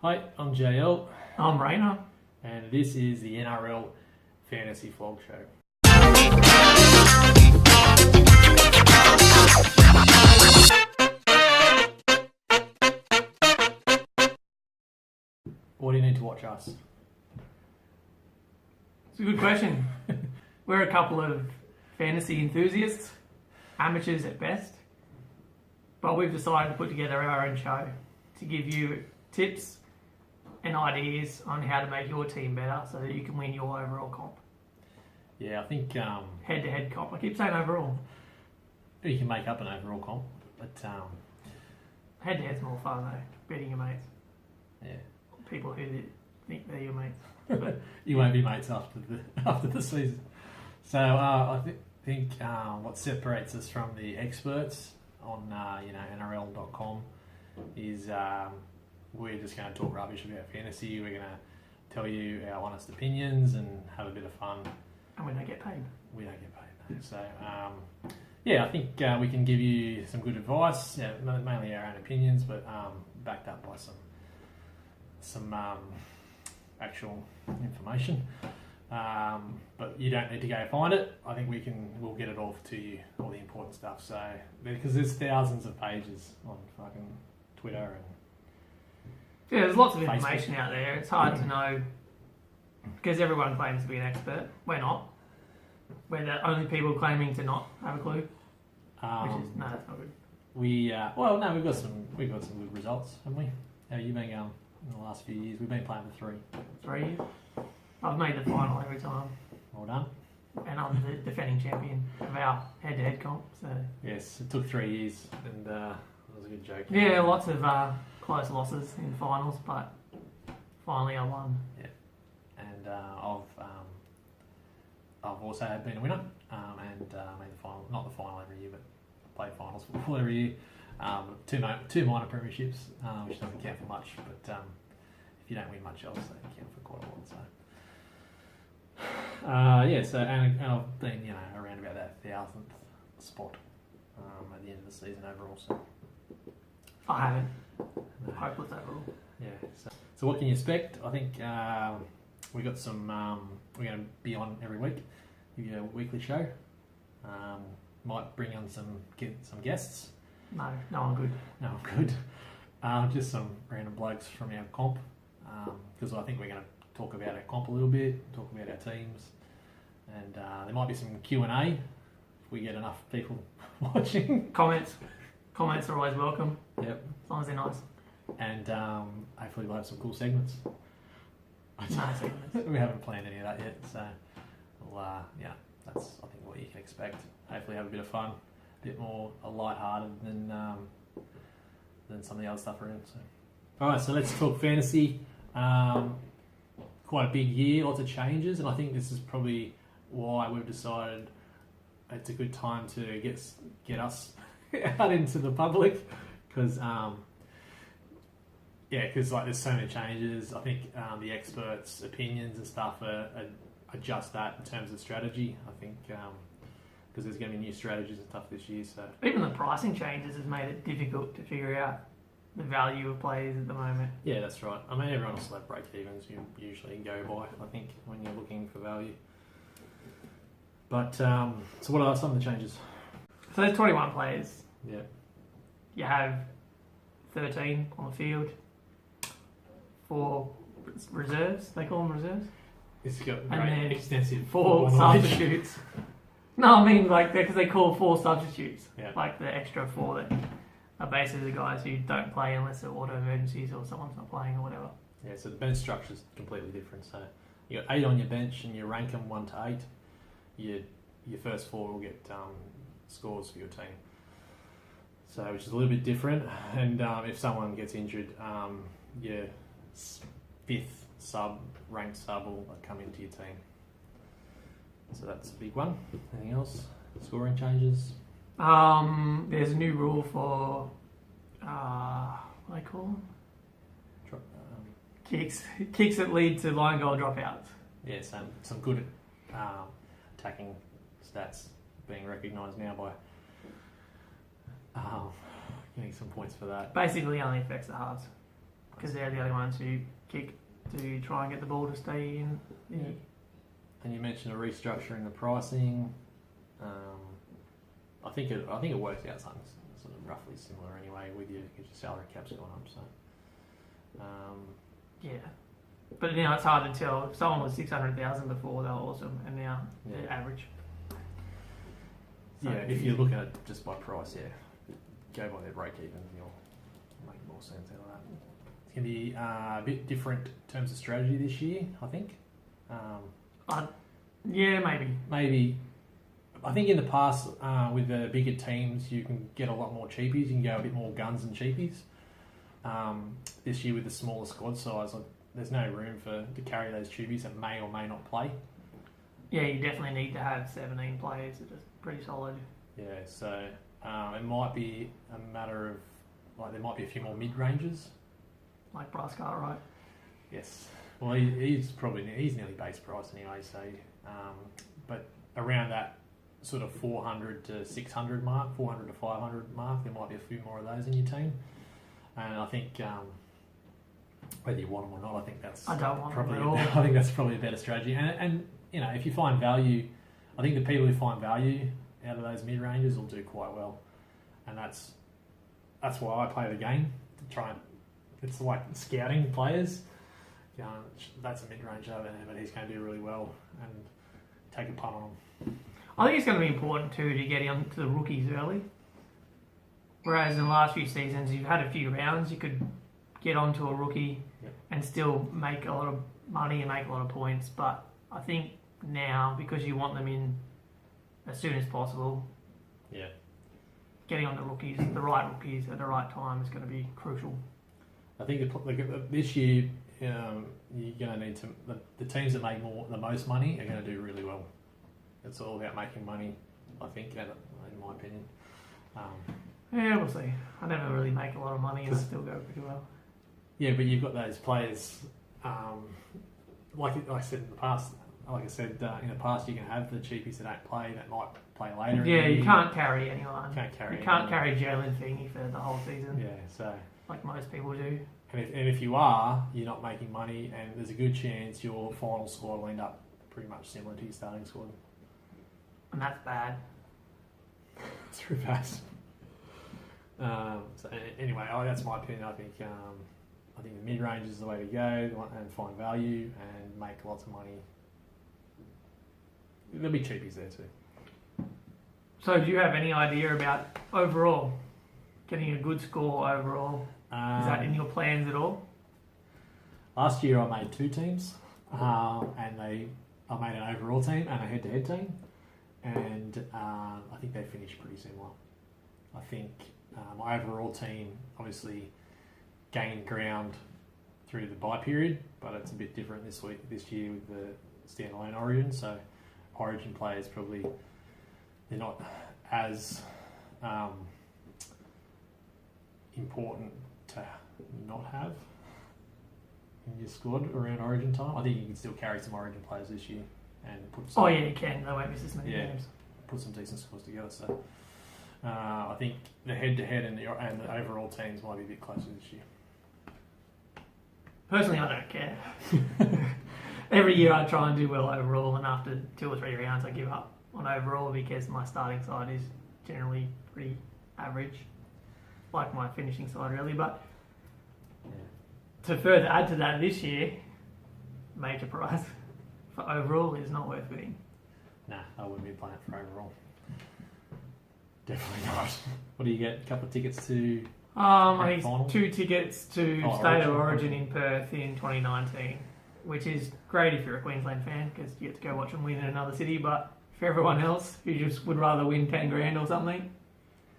Hi, I'm JL, I'm Rayner. and this is the NRL Fantasy Flog Show. What do you need to watch us? It's a good question. We're a couple of fantasy enthusiasts, amateurs at best, but we've decided to put together our own show to give you tips and ideas on how to make your team better so that you can win your overall comp. Yeah, I think Head-to-head comp. I keep saying overall. you can make up an overall comp, but Head-to-head's more fun though, beating your mates. yeah, People who think they're your mates. But you won't be mates after the season. So I think what separates us from the experts on NRL.com is we're just going to talk rubbish about fantasy. We're going to tell you our honest opinions and have a bit of fun. and we don't get paid. We don't get paid, no. So yeah, I think we can give you some good advice. Yeah, mainly our own opinions, but backed up by some actual information. But you don't need to go find it. I think we'll get it all to you, all the important stuff. So because there's thousands of pages on fucking Twitter and Yeah, there's lots of Facebook. information out there. It's hard to know because everyone claims to be an expert. We're not. We're the only people claiming to not have a clue. Which is no, that's not good. we've got some good results, haven't we? How have you been going in the last few years? We've been playing for 3 years. I've made the final every time, Well done. and I'm the defending champion of our head-to-head comp. So Yes, it took 3 years, and it was a good joke. yeah, lots of close losses in finals, but finally I won. And I've also been a winner and made the final, not the final every year, but played finals football every year. Two minor premierships, which doesn't count for much, but if you don't win much else, they count for quite a lot. So so and I've been around about that 1,000th spot at the end of the season overall. So I haven't. Hopeless overall. yeah. So what can you expect? I think we got some. We're going to be on every week. Give you a weekly show. Might bring on some guests. No, I'm good. No, I'm good. Just some random blokes from our comp, because I think we're going to talk about our comp a little bit, talk about our teams, and there might be some Q&A if we get enough people watching. Comments are always welcome. Yep. As long as they're nice. And hopefully we'll have some cool segments. No segments. We haven't planned any of that yet, so that's I think what you can expect. Hopefully have a bit of fun, a bit more light-hearted than some of the other stuff around. So, all right, so let's talk fantasy. Quite a big year, lots of changes, and I think this is probably why we've decided it's a good time to get us out into the public, because like there's so many changes. I think the experts' opinions and stuff are adjust that in terms of strategy. I think because there's going to be new strategies and stuff this year. So Even the pricing changes has made it difficult to figure out the value of players at the moment. yeah, that's right. I mean, everyone will still have break-evens you usually go by, I think, when you're looking for value. But so what are some of the changes? So there's 21 players. Yeah. You have 13 on the field. 4 reserves. They call them reserves. It's got And very then extensive 4 football knowledge. substitutes. No, I mean like because they call 4 substitutes. Yeah. Like the extra 4 that are basically the guys who don't play unless they're auto emergencies or someone's not playing or whatever. Yeah, so the bench structure is completely different. So you got 8 on your bench, and you rank them 1 to 8. Your first 4 will get scores for your team. So which is a little bit different. And if someone gets injured, your 5th ranked sub will come into your team. So that's a big one. Anything else? Scoring changes? There's a new rule for what do they call them? Kicks that lead to line goal dropouts. Yeah, some good attacking stats being recognised now by getting some points for that. Basically only affects the halves. because they're the only ones who kick to try and get the ball to stay in. And you mentioned a restructuring the pricing. I think it works out something sort of roughly similar anyway with you because your salary cap's gone up. So yeah, but now it's hard to tell. If someone was 600,000 before, they were awesome, and now they're average. So if you're looking at just by price, go by their break even, you'll make more sense out of that. It's going to be a bit different in terms of strategy this year, I think. Yeah, maybe. Maybe. I think in the past, with the bigger teams, you can get a lot more cheapies. You can go a bit more guns and cheapies. This year with the smaller squad size, there's no room to carry those cheapies that may or may not play. Yeah, you definitely need to have 17 players that are pretty solid. Yeah, so it might be a matter of, there might be a few more mid-ranges. Like Bryce Cartwright. Yes. Well, he's nearly base price anyway, so, but around that sort of 400 to 600 mark, 400 to 500 mark, there might be a few more of those in your team. And I think, whether you want them or not, I think that's I don't want probably them at all. I think that's probably a better strategy. And if you find value, I think the people who find value out of those mid ranges will do quite well. And that's why I play the game, to try and, it's like scouting players. That's a mid range over there, but he's going to do really well and take a punt on him. I think it's going to be important too to get into the rookies early. Whereas in the last few seasons, you've had a few rounds, you could get onto a rookie and still make a lot of money and make a lot of points. But I think now, because you want them in as soon as possible, getting on the rookies, the right rookies at the right time is going to be crucial. I think this year you're going to need to. The teams that make the most money are going to do really well. It's all about making money, I think, in my opinion. Yeah, we'll see. I never really make a lot of money and I still go pretty well. Yeah, but you've got those players, like I said in the past. Like I said in the past, you can have the cheapies that don't play that might play later. Yeah, you can't carry anyone. You can't carry Jalen Feeney for the whole season. Yeah, so like most people do. And if you are, you're not making money, and there's a good chance your final squad will end up pretty much similar to your starting squad. And that's bad. It's pretty bad. So anyway, that's my opinion. I think the mid range is the way to go and find value and make lots of money. There'll be cheapies there too. So do you have any idea about overall getting a good score overall? Is that in your plans at all? Last year I made 2 teams, and I made an overall team and a head-to-head team, and I think they finished pretty similar. I think my overall team obviously gained ground through the bye period, but it's a bit different this year with the standalone Origin. So Origin players they're not as important to not have in your squad around Origin time. I think you can still carry some Origin players this year and put some, you can. They won't miss as many games. Put some decent scores together. So I think the head-to-head and the overall teams might be a bit closer this year. Personally, I don't care. Every year I try and do well overall, and after 2 or 3 rounds I give up on overall because my starting side is generally pretty average, like my finishing side really. But to further add to that, this year, major prize for overall is not worth winning. Nah, I wouldn't be playing for overall. Definitely not. What do you get? A couple of tickets to? I think 2 tickets to State of Origin. Origin in Perth in 2019, which is great if you're a Queensland fan because you get to go watch them win in another city. But for everyone else who just would rather win 10 grand or something,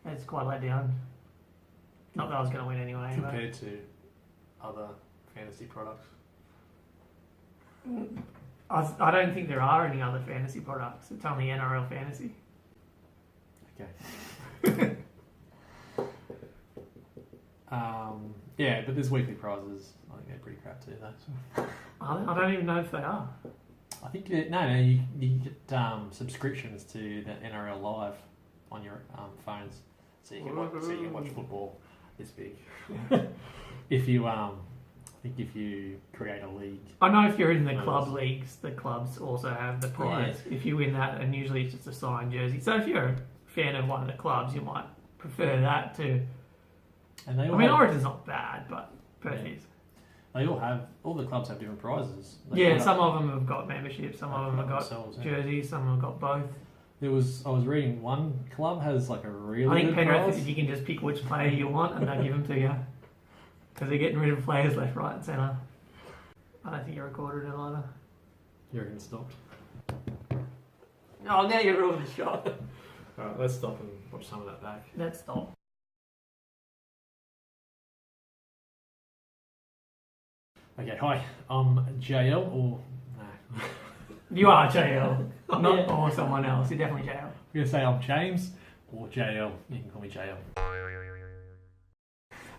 it's quite let down. Not that I was going to win anyway. Compared to other fantasy products. I don't think there are any other fantasy products. It's only NRL Fantasy. Okay. But there's weekly prizes. I think they're pretty crap too, though. So. I don't even know if they are. I think you get subscriptions to the NRL Live on your phones, so you can watch football this big. if you think if you create a league, I know if you're in the Those. club leagues, the clubs also have the prize. If you win that, and usually it's just a signed jersey. So if you're a fan of one of the clubs, you might prefer that to. and they all I mean, have, Origin's not bad, but Perth is. they all the clubs have different prizes. Yeah, some of them have got memberships, some of them have got themselves, yeah. jerseys, some have got both. I was reading one club has like a really I think good Penrith, prize. you can just pick which player you want and they'll give them to you. Because they're getting rid of players left, right, and centre. I don't think you recorded it either. You reckon it stopped? Oh, now you're ruining the shot. Alright, let's stop and watch some of that back. Let's stop. Okay, hi, I'm JL, or no. You are JL, Oh, not yeah. or someone else. You're definitely JL. I'm going to say I'm James, or JL. You can call me JL.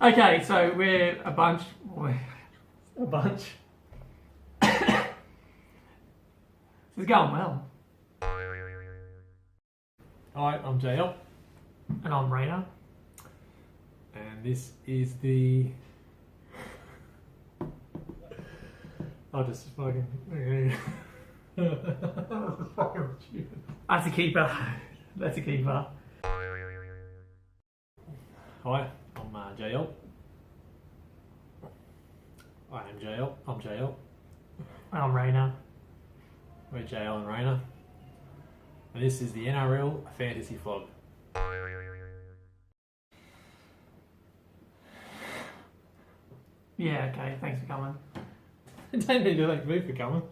Okay, so we're a bunch. A bunch. This is going well. Hi, I'm JL, And I'm Rayner. and this is the... I'll just fucking... That's a keeper. That's a keeper. Hi, I'm JL. I am JL. I'm JL. And I'm Rayner. We're JL and Rayner. And this is the NRL Fantasy Flog. Yeah, okay, thanks for coming. Don't need to thank me for coming.